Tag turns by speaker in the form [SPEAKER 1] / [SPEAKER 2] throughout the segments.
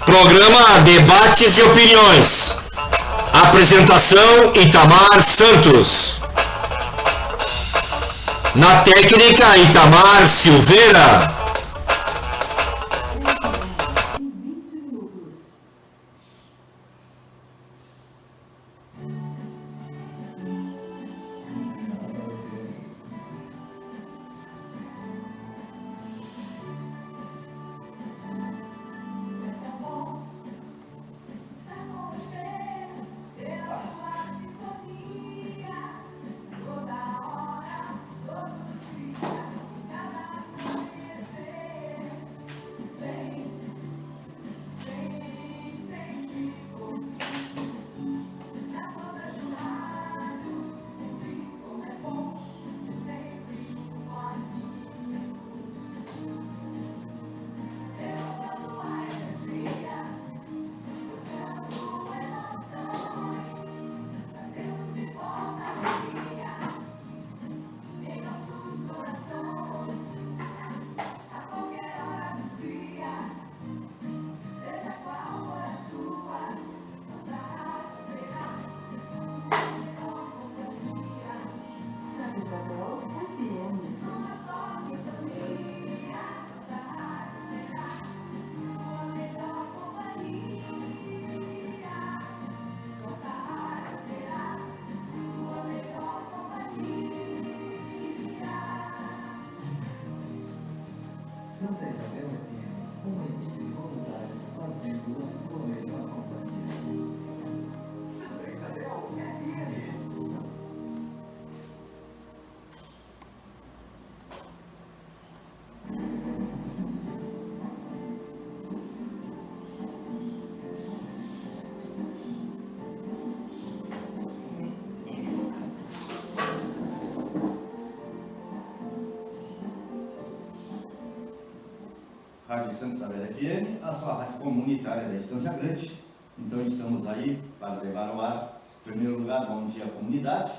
[SPEAKER 1] Programa Debates e Opiniões. Apresentação Itamar Santos. Na técnica Itamar Silveira.
[SPEAKER 2] Rádio Santa Isabel FM, a sua rádio comunitária da Estância Grande. Então estamos aí para levar ao ar, em primeiro lugar, bom dia à comunidade.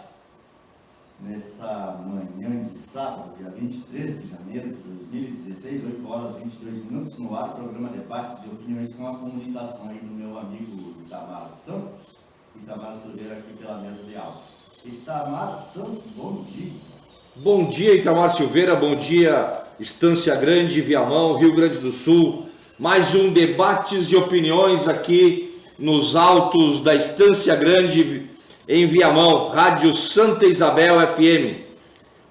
[SPEAKER 2] Nessa manhã de sábado, dia 23 de janeiro de 2016, 8 horas 22 minutos, no ar, programa Debates e Opiniões com a comunicação aí do meu amigo Itamar Santos, Itamar Silveira aqui pela mesa de aula. Itamar Santos, bom dia.
[SPEAKER 3] Bom dia, Itamar Silveira, bom dia, Estância Grande, Viamão, Rio Grande do Sul. Mais um Debates e Opiniões aqui nos altos da Estância Grande, em Viamão, Rádio Santa Isabel FM.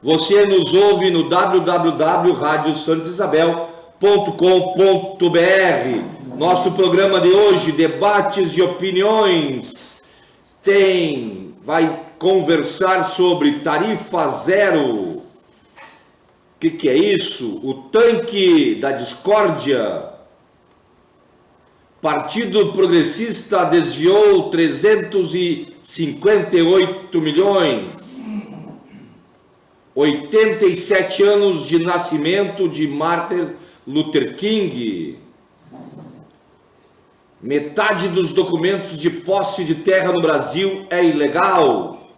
[SPEAKER 3] Você nos ouve no www.radiosantaisabel.com.br. Nosso programa de hoje, Debates e Opiniões, vai conversar sobre tarifa zero. O que é isso? O tanque da discórdia. Partido Progressista desviou 358 milhões. 87 anos de nascimento de Martin Luther King. Metade dos documentos de posse de terra no Brasil é ilegal.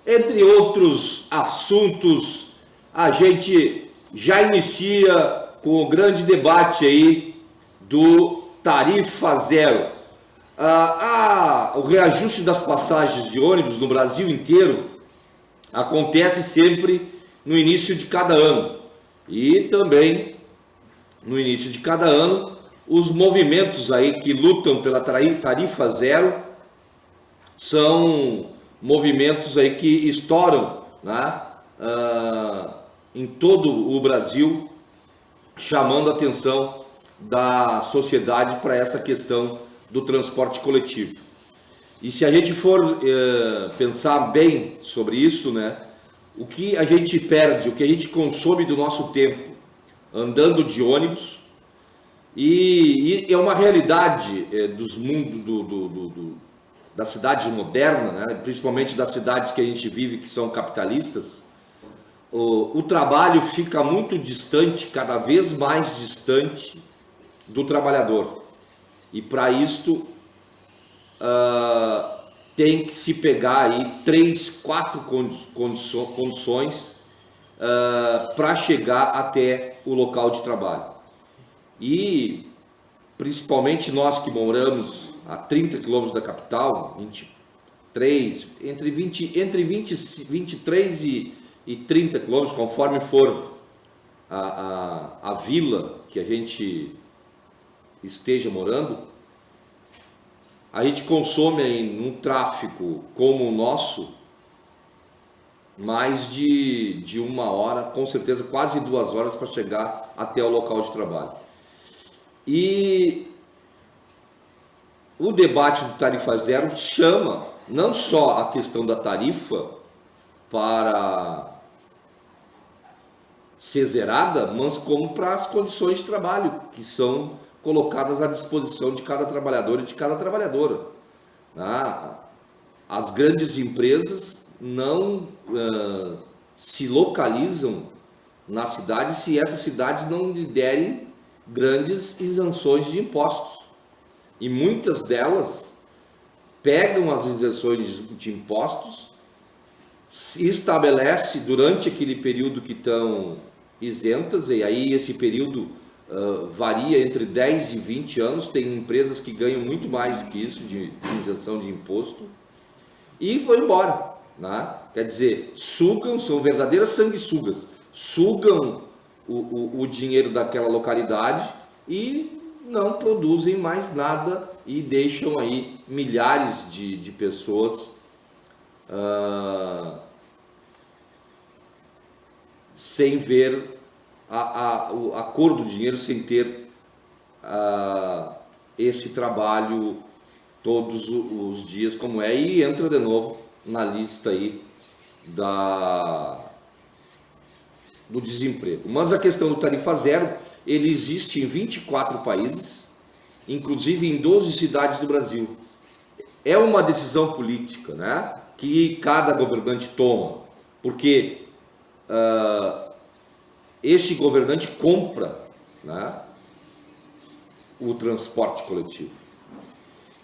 [SPEAKER 3] Entre outros assuntos, a gente já inicia com o grande debate aí do tarifa zero. O reajuste das passagens de ônibus no Brasil inteiro acontece sempre no início de cada ano. E também no início de cada ano, os movimentos aí que lutam pela tarifa zero são movimentos aí que estouram, né, em todo o Brasil, chamando a atenção da sociedade para essa questão do transporte coletivo. E se a gente for pensar bem sobre isso, né, o que a gente perde, o que a gente consome do nosso tempo andando de ônibus, e é uma realidade dos mundos da cidade moderna, né, principalmente das cidades que a gente vive, que são capitalistas. O trabalho fica muito distante, cada vez mais distante do trabalhador. E para isto tem que se pegar aí 3, 4 condições para chegar até o local de trabalho. E principalmente nós que moramos a 30 quilômetros da capital, 23, entre 23 e 30 quilômetros, conforme for a vila que a gente esteja morando, a gente consome aí num tráfego como o nosso mais de 1 hora, com certeza quase 2 horas para chegar até o local de trabalho. E o debate do Tarifa Zero chama não só a questão da tarifa para ser zerada, mas como para as condições de trabalho que são colocadas à disposição de cada trabalhador e de cada trabalhadora. As grandes empresas não se localizam na cidade se essas cidades não lhe derem grandes isenções de impostos. E muitas delas pegam as isenções de impostos, se estabelece durante aquele período que estão isentas, e aí esse período varia entre 10 e 20 anos, tem empresas que ganham muito mais do que isso de isenção de imposto, e vão embora. Quer dizer, sugam, são verdadeiras sanguessugas, sugam o dinheiro daquela localidade e não produzem mais nada e deixam aí milhares de pessoas sem ver a cor do dinheiro, sem ter esse trabalho todos os dias como é, e entra de novo na lista aí do desemprego. Mas a questão do Tarifa Zero, ele existe em 24 países, inclusive em 12 cidades do Brasil. É uma decisão política, que cada governante toma, porque este governante compra, o transporte coletivo.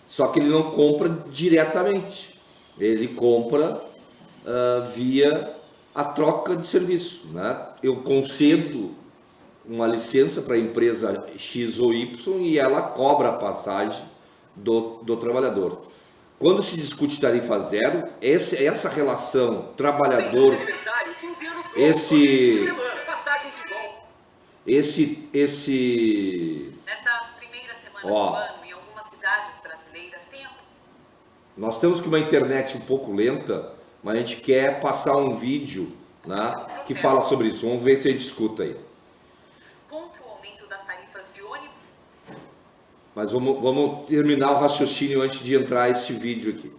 [SPEAKER 3] Só que ele não compra diretamente, ele compra via a troca de serviço. Eu concedo uma licença para a empresa X ou Y e ela cobra a passagem do trabalhador. Quando se discute tarifa zero, essa relação trabalhador,
[SPEAKER 4] Nestas primeiras semanas do ano, em algumas cidades brasileiras,
[SPEAKER 3] nós temos que uma internet um pouco lenta, mas a gente quer passar um vídeo, que fala sobre isso. Vamos ver se a gente escuta aí.
[SPEAKER 4] Contra o aumento das tarifas de ônibus.
[SPEAKER 3] Mas vamos terminar o raciocínio antes de entrar esse vídeo aqui.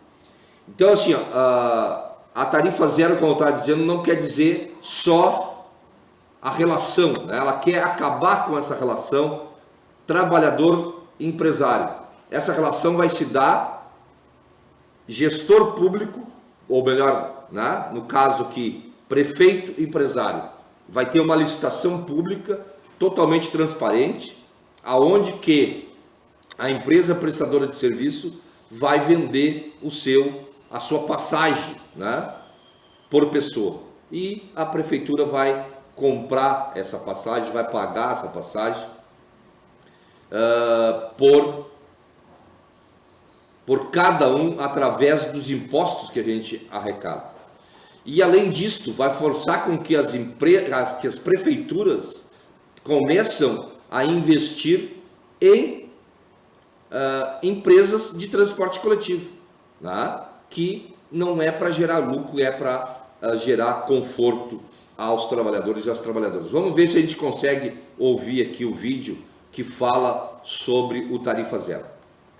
[SPEAKER 3] Então, assim, a tarifa zero, como eu estava dizendo, não quer dizer só a relação, Ela quer acabar com essa relação trabalhador-empresário. Essa relação vai se dar gestor público, ou melhor, no caso aqui, prefeito-empresário. Vai ter uma licitação pública totalmente transparente, aonde que a empresa prestadora de serviço vai vender a sua passagem, por pessoa. E a prefeitura vai comprar essa passagem, vai pagar essa passagem por cada um através dos impostos que a gente arrecada. E além disso, vai forçar com que as prefeituras começam a investir em empresas de transporte coletivo, que não é para gerar lucro, é para gerar conforto aos trabalhadores e às trabalhadoras. Vamos ver se a gente consegue ouvir aqui o vídeo que fala sobre o Tarifa Zero.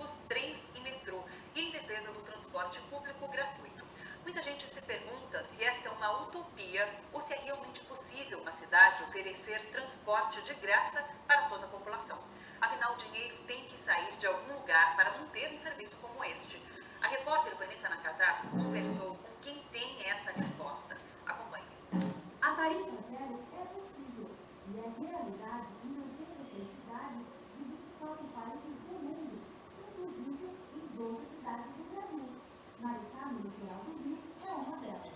[SPEAKER 4] Os trens e metrô em defesa do transporte público gratuito. Muita gente se pergunta se esta é uma utopia ou se é realmente possível uma cidade oferecer transporte de graça para toda a população. Afinal, o dinheiro tem que sair de algum lugar para manter um serviço como este. A repórter Vanessa Nakazato conversou com quem tem essa resposta. Acompanhe.
[SPEAKER 5] A tarifa zero é possível e é realidade em 96 cidades de 24 países do mundo, inclusive em 12 cidades do Brasil. Maricá, no litoral do Rio, é uma delas.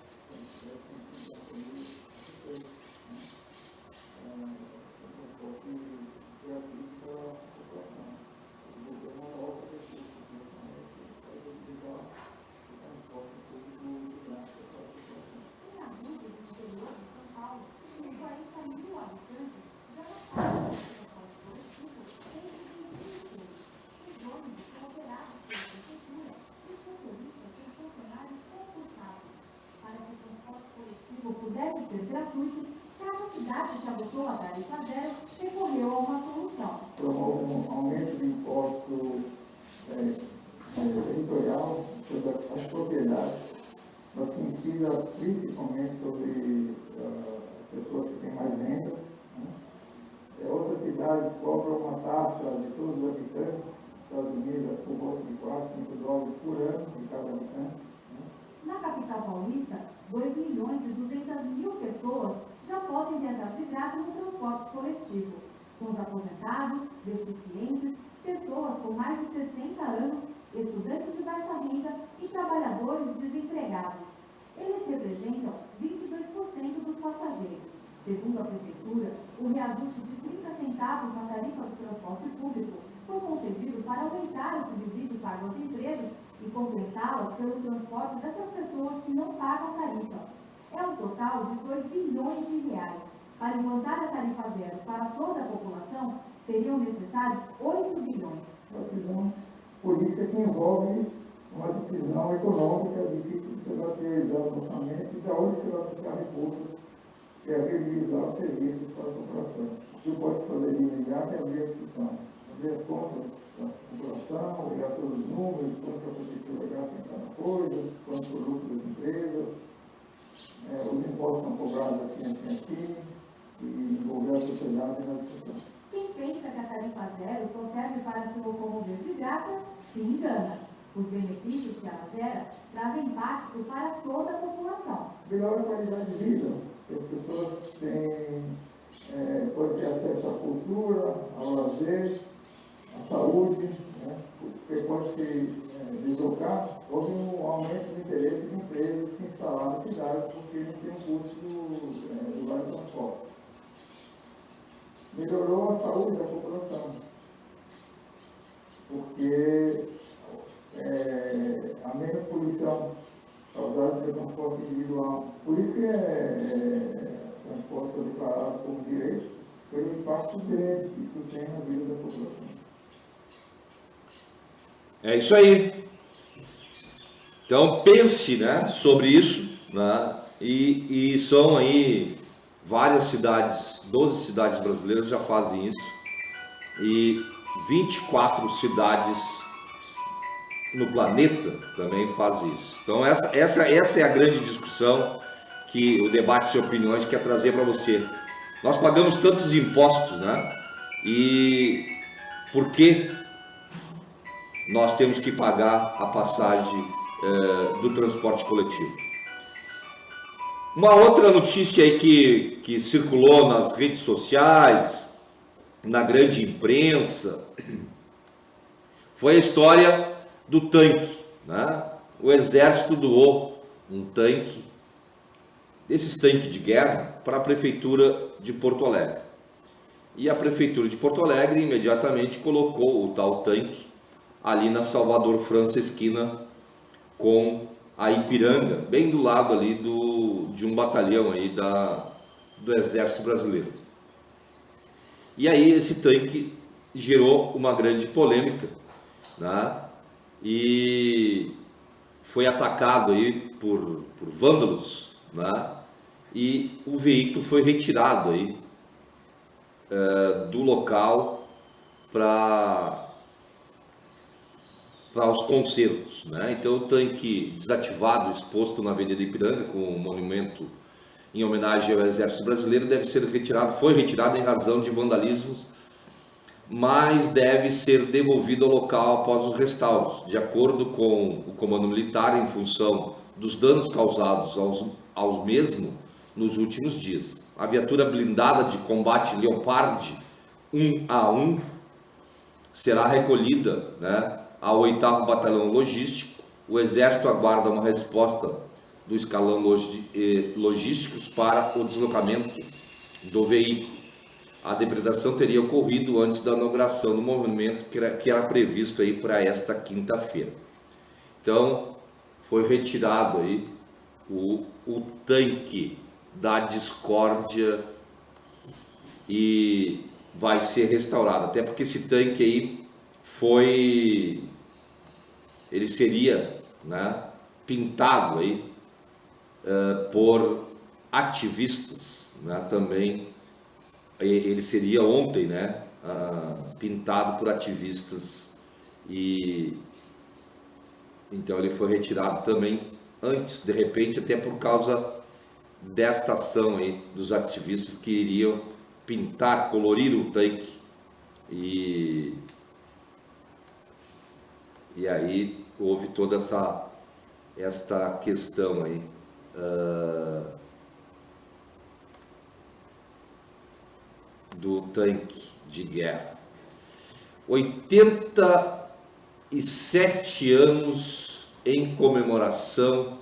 [SPEAKER 5] ser gratuito, cada cidade que adotou a tarifa zero recorreu a uma solução.
[SPEAKER 6] Promove um aumento de imposto territorial sobre as propriedades, mas que incida principalmente sobre as pessoas que têm mais renda. Outras cidades cobram uma taxa de todos os habitantes, Estados Unidos, por volta de 4, 5 dólares por ano de cada habitante.
[SPEAKER 5] Na capital paulista, 2.200.000 pessoas já podem viajar de graça no transporte coletivo. São os aposentados, deficientes, pessoas com mais de 60 anos, estudantes de baixa renda e trabalhadores desempregados. Eles representam 22% dos passageiros. Segundo a Prefeitura, o reajuste de 30 centavos na tarifa do transporte público foi concedido para aumentar o subsídio pago às empresas e compensá-las pelo transporte dessas pessoas que não pagam tarifa. É um total de 2 bilhões de reais. Para implantar a tarifa zero para toda a população, seriam necessários 8 bilhões.
[SPEAKER 6] Uma decisão política que envolve uma decisão econômica difícil de ser materializada no orçamento e da onde será buscar recursos que é realizar os serviços para a população. O que pode fazer de imediato é abrir a discussão, abrir as contas da população, olhar todos os números, quanto a prefeitura gasta em cada coisa, quanto o lucro das empresas, os impostos são cobrados assim, e envolver a sociedade na discussão.
[SPEAKER 5] Quem pensa que a tarifa zero só serve para se locomover de graça, se engana. Os benefícios que ela gera trazem impacto para toda a população.
[SPEAKER 6] Melhora a qualidade de vida, que as pessoas podem ter acesso à cultura, ao lazer, à saúde, né? Porque pode se deslocar, houve um aumento do interesse de empresas se instalar na cidade, porque não tem um custo do lugar de transporte. Melhorou a saúde da população, porque há menos poluição causada pelo transporte individual. Por isso que transporte foi declarado como direito, pelo impacto grande que isso tem na vida da população.
[SPEAKER 3] É isso aí. Então pense, né, sobre isso, né, e são aí várias cidades, 12 cidades brasileiras já fazem isso, e 24 cidades no planeta também fazem isso. Então essa é a grande discussão que o Debate de Opiniões quer trazer para você. Nós pagamos tantos impostos, né, e por que nós temos que pagar a passagem do transporte coletivo? Uma outra notícia aí que circulou nas redes sociais, na grande imprensa, foi a história do tanque, né? O Exército doou um tanque, desses tanques de guerra, para a Prefeitura de Porto Alegre. E a Prefeitura de Porto Alegre imediatamente colocou o tal tanque ali na Salvador França, esquina com a Ipiranga, bem do lado ali de um batalhão aí do Exército Brasileiro. E aí esse tanque gerou uma grande polêmica, né? E foi atacado aí por vândalos, né? E o veículo foi retirado aí do local para os concertos, né? Então o tanque desativado, exposto na Avenida Ipiranga com um monumento em homenagem ao Exército Brasileiro, deve ser retirado, foi retirado em razão de vandalismos, mas deve ser devolvido ao local após os restauros, de acordo com o Comando Militar, em função dos danos causados aos mesmos nos últimos dias. A viatura blindada de combate Leopard 1A1 será recolhida, né, ao 8º Batalhão Logístico. O Exército aguarda uma resposta do escalão logísticos para o deslocamento do veículo. A depredação teria ocorrido antes da inauguração do movimento, que era previsto aí para esta quinta-feira. Então, foi retirado aí o tanque da discórdia e vai ser restaurado, até porque esse tanque aí ele seria, né, pintado aí por ativistas, né, também. Ele seria ontem, né, pintado por ativistas, e então ele foi retirado também antes, de repente, até por causa desta ação aí dos ativistas que iriam pintar, colorir o tanque, e aí houve toda esta questão aí do tanque de guerra. 87 anos em comemoração,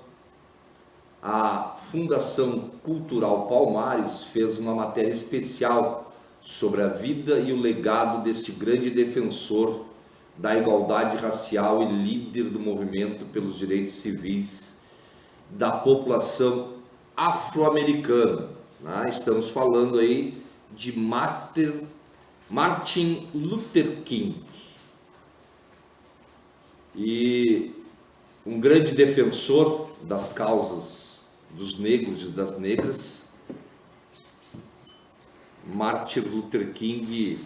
[SPEAKER 3] a Fundação Cultural Palmares fez uma matéria especial sobre a vida e o legado deste grande defensor da igualdade racial e líder do movimento pelos direitos civis da população afro-americana, né? Estamos falando aí de Martin Luther King, e um grande defensor das causas dos negros e das negras. Martin Luther King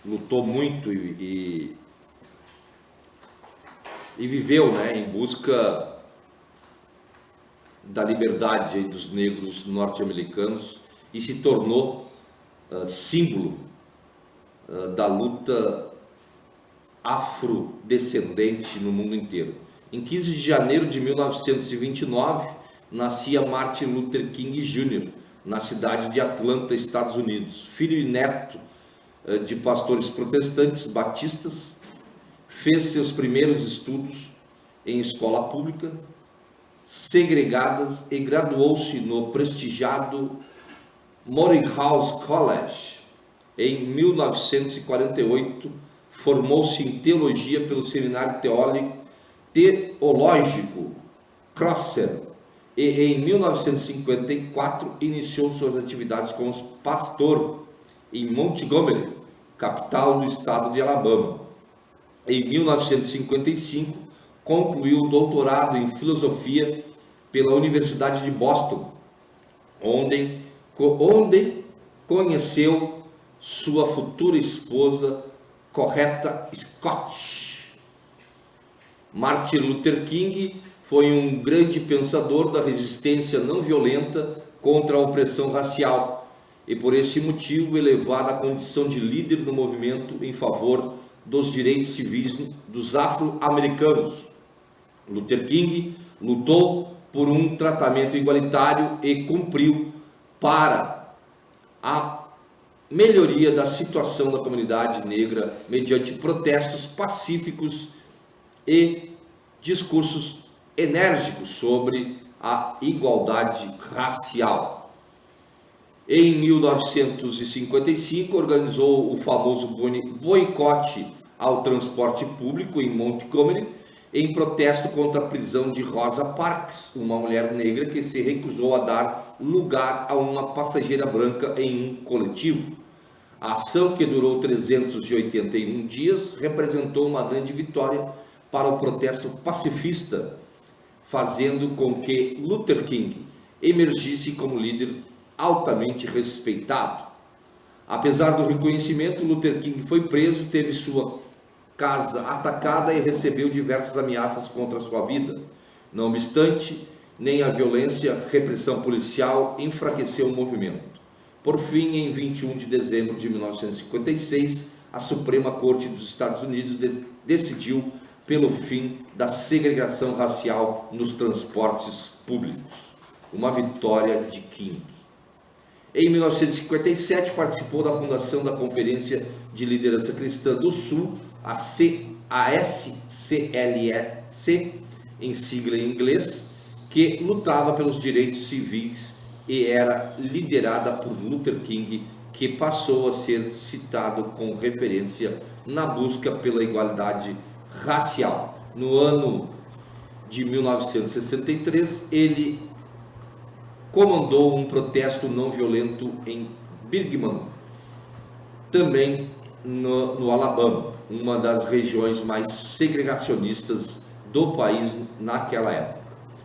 [SPEAKER 3] lutou muito e viveu, né, em busca da liberdade dos negros norte-americanos, e se tornou símbolo da luta afrodescendente no mundo inteiro. Em 15 de janeiro de 1929, nascia Martin Luther King Jr., na cidade de Atlanta, Estados Unidos. Filho e neto de pastores protestantes batistas, fez seus primeiros estudos em escola pública, segregadas, e graduou-se no prestigiado Morehouse College. Em 1948, formou-se em teologia pelo Seminário Teológico Crosser, e em 1954 iniciou suas atividades como pastor em Montgomery, capital do estado de Alabama. Em 1955, concluiu o doutorado em filosofia pela Universidade de Boston, onde conheceu sua futura esposa, Coretta Scott. Martin Luther King foi um grande pensador da resistência não violenta contra a opressão racial, e por esse motivo elevado à condição de líder no movimento em favor dos direitos civis dos afro-americanos. Luther King lutou por um tratamento igualitário e cumpriu para a melhoria da situação da comunidade negra mediante protestos pacíficos e discursos enérgicos sobre a igualdade racial. Em 1955, organizou o famoso boicote ao transporte público em Montgomery, em protesto contra a prisão de Rosa Parks, uma mulher negra que se recusou a dar lugar a uma passageira branca em um coletivo. A ação, que durou 381 dias, representou uma grande vitória para o protesto pacifista, fazendo com que Luther King emergisse como líder altamente respeitado. Apesar do reconhecimento, Luther King foi preso, teve sua casa atacada e recebeu diversas ameaças contra a sua vida. Não obstante, nem a violência, repressão policial enfraqueceu o movimento. Por fim, em 21 de dezembro de 1956, a Suprema Corte dos Estados Unidos decidiu pelo fim da segregação racial nos transportes públicos. Uma vitória de King. Em 1957, participou da fundação da Conferência de Liderança Cristã do Sul, a SCLC, em sigla em inglês, que lutava pelos direitos civis e era liderada por Luther King, que passou a ser citado com referência na busca pela igualdade racial. No ano de 1963, ele comandou um protesto não violento em Birmingham, também no Alabama, uma das regiões mais segregacionistas do país naquela época.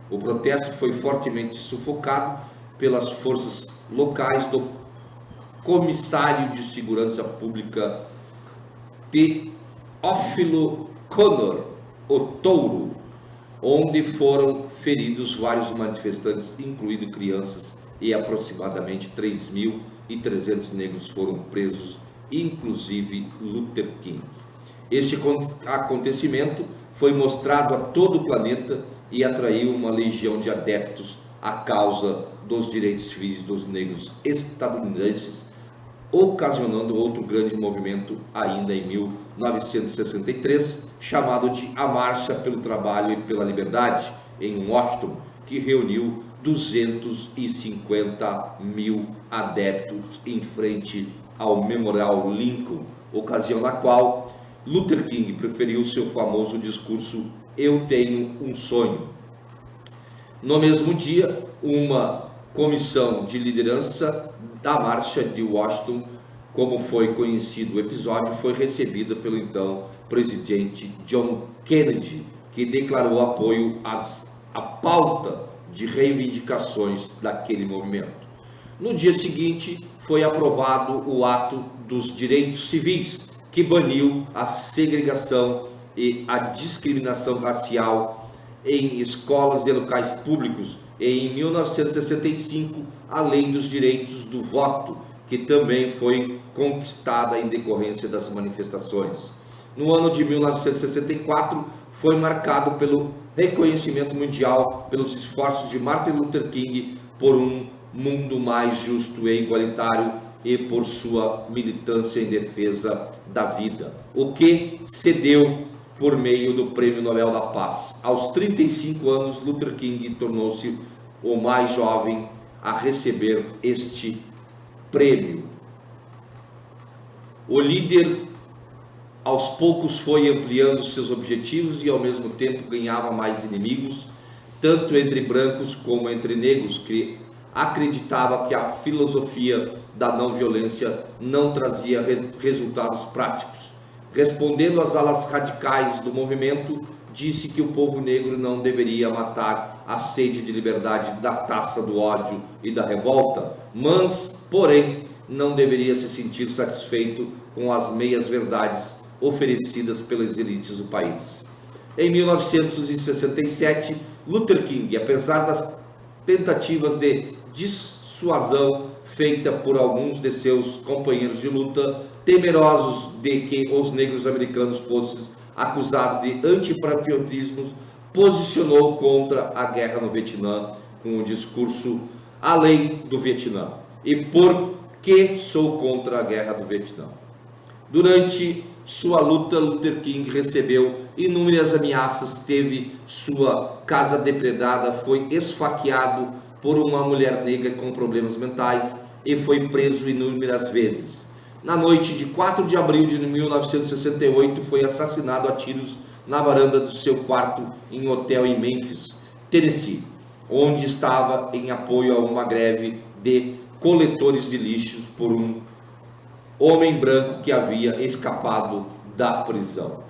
[SPEAKER 3] O protesto foi fortemente sufocado pelas forças locais do comissário de segurança pública Teófilo Connor, o Touro, onde foram feridos vários manifestantes, incluindo crianças, e aproximadamente 3.300 negros foram presos, inclusive Luther King. Este acontecimento foi mostrado a todo o planeta e atraiu uma legião de adeptos à causa dos direitos civis dos negros estadunidenses, ocasionando outro grande movimento ainda em 1963, chamado de A Marcha pelo Trabalho e pela Liberdade, em Washington, que reuniu 250 mil adeptos em frente ao Memorial Lincoln, ocasião na qual Luther King preferiu seu famoso discurso "Eu tenho um sonho". No mesmo dia, uma comissão de liderança da Marcha de Washington, como foi conhecido o episódio, foi recebida pelo então presidente John Kennedy, que declarou apoio à pauta de reivindicações daquele movimento. No dia seguinte, foi aprovado o Ato dos Direitos Civis, que baniu a segregação e a discriminação racial em escolas e locais públicos, e em 1965, a Lei dos Direitos do Voto, que também foi conquistada em decorrência das manifestações. No ano de 1964, foi marcado pelo reconhecimento mundial pelos esforços de Martin Luther King por um mundo mais justo e igualitário e por sua militância em defesa da vida, o que se deu por meio do Prêmio Nobel da Paz. Aos 35 anos, Luther King tornou-se o mais jovem a receber este prêmio. O líder, aos poucos, foi ampliando seus objetivos e, ao mesmo tempo, ganhava mais inimigos, tanto entre brancos como entre negros, que acreditava que a filosofia da não violência não trazia resultados práticos. Respondendo às alas radicais do movimento, disse que o povo negro não deveria matar a sede de liberdade da taça do ódio e da revolta, mas, porém, não deveria se sentir satisfeito com as meias verdades oferecidas pelas elites do país. Em 1967, Luther King, apesar das tentativas de dissuasão feita por alguns de seus companheiros de luta, temerosos de que os negros americanos fossem acusados de antipatriotismo, posicionou contra a guerra no Vietnã com o discurso "Além do Vietnã" e "Por que sou contra a guerra do Vietnã?". Durante sua luta, Luther King recebeu inúmeras ameaças, teve sua casa depredada, foi esfaqueado por uma mulher negra com problemas mentais e foi preso inúmeras vezes. Na noite de 4 de abril de 1968, foi assassinado a tiros na varanda do seu quarto em um hotel em Memphis, Tennessee, onde estava em apoio a uma greve de coletores de lixos por um homem branco que havia escapado da prisão.